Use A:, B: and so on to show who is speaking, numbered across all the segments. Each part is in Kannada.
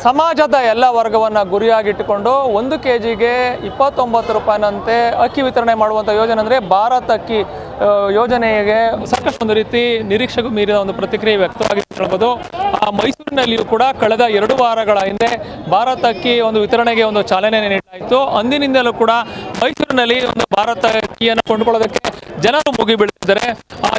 A: ಸಮಾಜದ ಎಲ್ಲ ವರ್ಗವನ್ನು ಗುರಿಯಾಗಿಟ್ಟುಕೊಂಡು 1 kgಗೆ 29 ರೂಪಾಯಿನಂತೆ ಅಕ್ಕಿ ವಿತರಣೆ ಮಾಡುವಂಥ ಯೋಜನೆ ಅಂದರೆ ಭಾರತ್ ಅಕ್ಕಿ ಯೋಜನೆಗೆ ಸಾಕಷ್ಟು ಒಂದು ರೀತಿ ನಿರೀಕ್ಷೆಗೂ ಮೀರಿದ ಒಂದು ಪ್ರತಿಕ್ರಿಯೆ ವ್ಯಕ್ತವಾಗಿದೆ ಹೇಳ್ಬೋದು. ಮೈಸೂರಿನಲ್ಲಿಯೂ ಕೂಡ ಕಳೆದ 2 ವಾರಗಳ ಹಿಂದೆ ಭಾರತ್ ಅಕ್ಕಿ ಒಂದು ವಿತರಣೆಗೆ ಒಂದು ಚಾಲನೆ ನೀಡಲಾಯಿತು. ಅಂದಿನಿಂದಲೂ ಕೂಡ ಮೈಸೂರಿನಲ್ಲಿ ಒಂದು ಭಾರತ್ ಅಕ್ಕಿಯನ್ನು ಕೊಂಡುಕೊಳ್ಳೋದಕ್ಕೆ ಜನರು ಮುಗಿಬೀಳುತ್ತಿದ್ದಾರೆ.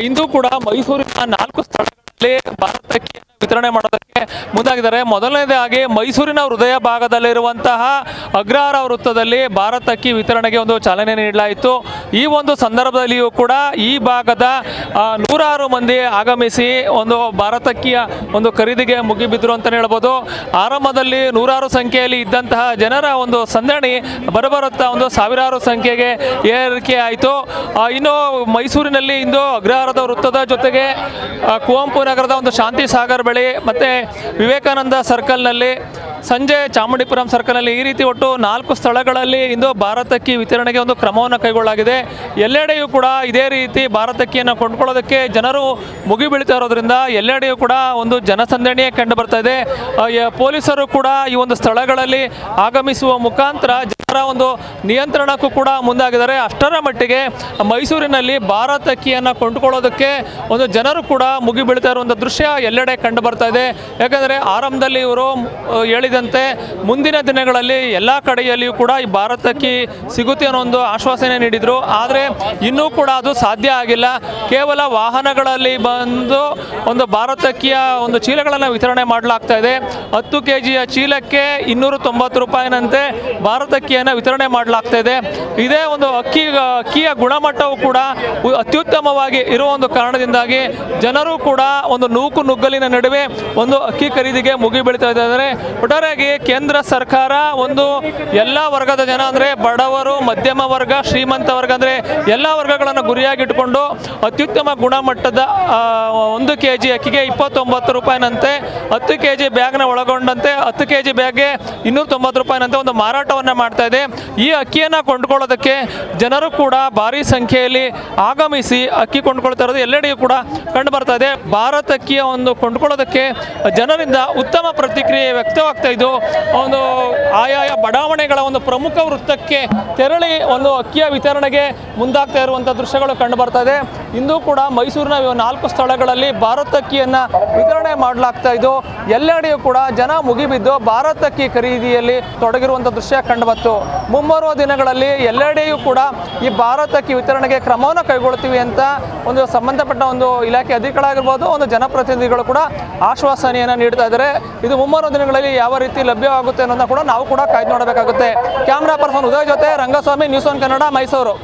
A: ಇಂದು ಕೂಡ ಮೈಸೂರಿನ 4 ಸ್ಥಳಗಳಲ್ಲಿ ಭಾರತ್ ಅಕ್ಕಿಯನ್ನು ವಿತರಣೆ ಮಾಡೋದಕ್ಕೆ ಮುಂದಾಗಿದ್ದಾರೆ. ಮೊದಲನೇದಾಗಿ ಮೈಸೂರಿನ ಹೃದಯ ಭಾಗದಲ್ಲಿರುವಂತಹ ಅಗ್ರಹಾರ ವೃತ್ತದಲ್ಲಿ ಭಾರತ್ ಅಕ್ಕಿ ವಿತರಣೆಗೆ ಒಂದು ಚಾಲನೆ ನೀಡಲಾಯಿತು. ಈ ಒಂದು ಸಂದರ್ಭದಲ್ಲಿಯೂ ಕೂಡ ಈ ಭಾಗದ 106 ಮಂದಿ ಆಗಮಿಸಿ ಒಂದು ಭಾರತ್ ಅಕ್ಕಿಯ ಒಂದು ಖರೀದಿಗೆ ಮುಗಿಬಿದ್ರು ಅಂತಲೇ ಹೇಳ್ಬೋದು. ಆರಂಭದಲ್ಲಿ 106 ಸಂಖ್ಯೆಯಲ್ಲಿ ಇದ್ದಂತಹ ಜನರ ಒಂದು ಸಂದಣಿ ಬರಬರುತ್ತಾ ಒಂದು ಸಾವಿರಾರು ಸಂಖ್ಯೆಗೆ ಏರಿಕೆ ಆಯಿತು. ಇನ್ನು ಮೈಸೂರಿನಲ್ಲಿ ಇಂದು ಅಗ್ರಹಾರದ ವೃತ್ತದ ಜೊತೆಗೆ ಕುವೆಂಪು ನಗರದ ಒಂದು ಶಾಂತಿ ಸಾಗರ್ ಬಳಿ ಮತ್ತು ವಿವೇಕಾನಂದ ಸರ್ಕಲ್ನಲ್ಲಿ, ಸಂಜೆ ಚಾಮುಂಡಿಪುರಂ ಸರ್ಕಲ್ನಲ್ಲಿ, ಈ ರೀತಿ ಒಟ್ಟು 4 ಸ್ಥಳಗಳಲ್ಲಿ ಇಂದು ಭಾರತ್ ಅಕ್ಕಿ ವಿತರಣೆಗೆ ಒಂದು ಕ್ರಮವನ್ನು ಕೈಗೊಳ್ಳಲಾಗಿದೆ. ಎಲ್ಲೆಡೆಯೂ ಕೂಡ ಇದೇ ರೀತಿ ಭಾರತ್ ಅಕ್ಕಿಯನ್ನು ಕೊಂಡ್ಕೊಳ್ಳೋದಕ್ಕೆ ಜನರು ಮುಗಿಬೀಳ್ತಾ ಇರೋದ್ರಿಂದ ಎಲ್ಲೆಡೆಯೂ ಕೂಡ ಒಂದು ಜನಸಂದಣಿಯೇ ಕಂಡು ಬರ್ತಾ ಇದೆ. ಪೊಲೀಸರು ಕೂಡ ಈ ಒಂದು ಸ್ಥಳಗಳಲ್ಲಿ ಆಗಮಿಸುವ ಮುಖಾಂತರ ಜನರ ಒಂದು ನಿಯಂತ್ರಣಕ್ಕೂ ಕೂಡ ಮುಂದಾಗಿದ್ದಾರೆ. ಅಷ್ಟರ ಮಟ್ಟಿಗೆ ಮೈಸೂರಿನಲ್ಲಿ ಭಾರತ್ ಅಕ್ಕಿಯನ್ನು ಕೊಂಡುಕೊಳ್ಳೋದಕ್ಕೆ ಒಂದು ಜನರು ಕೂಡ ಮುಗಿಬೀಳ್ತಾ ಇರುವಂಥ ದೃಶ್ಯ ಎಲ್ಲೆಡೆ ಕಂಡು ಬರ್ತಾ ಇದೆ. ಯಾಕಂದರೆ ಆರಂಭದಲ್ಲಿ ಇವರು ಹೇಳಿದಂತೆ ಮುಂದಿನ ದಿನಗಳಲ್ಲಿ ಎಲ್ಲ ಕಡೆಯಲ್ಲಿಯೂ ಕೂಡ ಈ ಭಾರತ್ ಅಕ್ಕಿ ಸಿಗುತ್ತೆ ಅನ್ನೋ ಒಂದು ಆಶ್ವಾಸನೆ ನೀಡಿದರು. ಆದರೆ ಇನ್ನೂ ಕೂಡ ಅದು ಸಾಧ್ಯ ಆಗಿಲ್ಲ. ಕೇವಲ ವಾಹನಗಳಲ್ಲಿ ಬಂದು ಒಂದು ಭಾರತ್ ಅಕ್ಕಿಯ ಒಂದು ಚೀಲಗಳನ್ನು ವಿತರಣೆ ಮಾಡಲಾಗ್ತಾ ಇದೆ. 10 kgಯ ಚೀಲಕ್ಕೆ 290 ರೂಪಾಯಿನಂತೆ ಭಾರತ್ ಅಕ್ಕಿಯನ್ನು ವಿತರಣೆ ಮಾಡಲಾಗ್ತಾ ಇದೆ. ಇದೇ ಒಂದು ಅಕ್ಕಿಯ ಗುಣಮಟ್ಟವು ಕೂಡ ಅತ್ಯುತ್ತಮವಾಗಿ ಇರುವ ಒಂದು ಕಾರಣದಿಂದಾಗಿ ಜನರು ಕೂಡ ಒಂದು ನೂಕುನುಗ್ಗಲಿನ ನಡುವೆ ಒಂದು ಅಕ್ಕಿ ಖರೀದಿಗೆ ಮುಗಿಬೀಳ್ತಾ ಇದ್ದಾರೆ. ಒಟ್ಟಾರೆಯಾಗಿ ಕೇಂದ್ರ ಸರ್ಕಾರ ಒಂದು ಎಲ್ಲ ವರ್ಗದ ಜನ ಅಂದರೆ ಬಡವರು, ಮಧ್ಯಮ ವರ್ಗ, ಶ್ರೀಮಂತ ವರ್ಗ ಅಂದರೆ ಎಲ್ಲ ವರ್ಗಗಳನ್ನು ಗುರಿಯಾಗಿಟ್ಟುಕೊಂಡು ಅತ್ಯುತ್ತಮ ಗುಣಮಟ್ಟದ 1 kg ಅಕ್ಕಿಗೆ 29 ರೂಪಾಯಿನಂತೆ, 10 kg ಬ್ಯಾಗ್ನ ಒಳಗೊಂಡಂತೆ 10 kg ಬ್ಯಾಗ್ಗೆ 290 ರೂಪಾಯಿನಂತೆ ಒಂದು ಮಾರಾಟವನ್ನು ಮಾಡ್ತಾ ಇದೆ. ಈ ಅಕ್ಕಿಯನ್ನು ಕೊಂಡುಕೊಳ್ಳೋದಕ್ಕೆ ಜನರು ಕೂಡ ಭಾರಿ ಸಂಖ್ಯೆಯಲ್ಲಿ ಆಗಮಿಸಿ ಅಕ್ಕಿ ಕೊಂಡುಕೊಳ್ತಾ ಇರೋದು ಎಲ್ಲೆಡೆಯೂ ಕೂಡ ಕಂಡು ಬರ್ತಾ ಇದೆ. ಭಾರತ್ ಅಕ್ಕಿಯ ಒಂದು ಕೊಂಡುಕೊಳ್ಳೋದಕ್ಕೆ ಜನರಿಂದ ಉತ್ತಮ ಪ್ರತಿಕ್ರಿಯೆ ವ್ಯಕ್ತವಾಗ್ತಾ ಇದ್ದು, ಒಂದು ಆಯಾಯ ಬಡಾವಣೆಗಳ ಒಂದು ಪ್ರಮುಖ ವೃತ್ತಕ್ಕೆ ತೆರಳಿ ಒಂದು ಅಕ್ಕಿಯ ವಿತರಣೆಗೆ ಮುಂದಾಗ್ತಾ ಇರುವಂಥ ದೃಶ್ಯಗಳು ಕಂಡು ಬರ್ತಾ ಇದೆ. ಇಂದು ಕೂಡ ಮೈಸೂರಿನ 4 ಸ್ಥಳಗಳಲ್ಲಿ ಭಾರತ್ ಅಕ್ಕಿಯನ್ನು ವಿತರಣೆ ಮಾಡಲಾಗ್ತಾ ಇದ್ದು ಎಲ್ಲೆಡೆಯೂ ಕೂಡ ಜನ ಮುಗಿಬಿದ್ದು ಭಾರತ್ ಅಕ್ಕಿ ಖರೀದಿಯಲ್ಲಿ ತೊಡಗಿರುವಂಥ ದೃಶ್ಯ ಕಂಡು ಬಂತು. ಮುಂಬರುವ ದಿನಗಳಲ್ಲಿ ಎಲ್ಲೆಡೆಯೂ ಕೂಡ ಈ ಭಾರತ್ ಅಕ್ಕಿ ವಿತರಣೆಗೆ ಕ್ರಮವನ್ನು ಕೈಗೊಳ್ತೀವಿ ಅಂತ ಒಂದು ಸಂಬಂಧಪಟ್ಟ ಒಂದು ಇಲಾಖೆ ಅಧಿಕಾರಿಗಳಾಗಿರ್ಬೋದು, ಒಂದು ಜನಪ್ರತಿನಿಧಿಗಳು ಕೂಡ ಆಶ್ವಾಸನೆಯನ್ನು ನೀಡ್ತಾ ಇದ್ದಾರೆ. ಇದು ಮುಂಬರುವ ದಿನಗಳಲ್ಲಿ ಯಾವ ರೀತಿ ಲಭ್ಯವಾಗುತ್ತೆ ಅನ್ನೋದನ್ನ ಕೂಡ ನಾವು ಕೂಡ ಕಾಯ್ದು ನೋಡಬೇಕಾಗುತ್ತೆ. ಕ್ಯಾಮ್ರಾ ಪರ್ಸನ್ ಉದಯ್ ಜೊತೆ ರಂಗಸ್ವಾಮಿ, ನ್ಯೂಸ್ 1 ಕನ್ನಡ, ಮೈಸೂರು.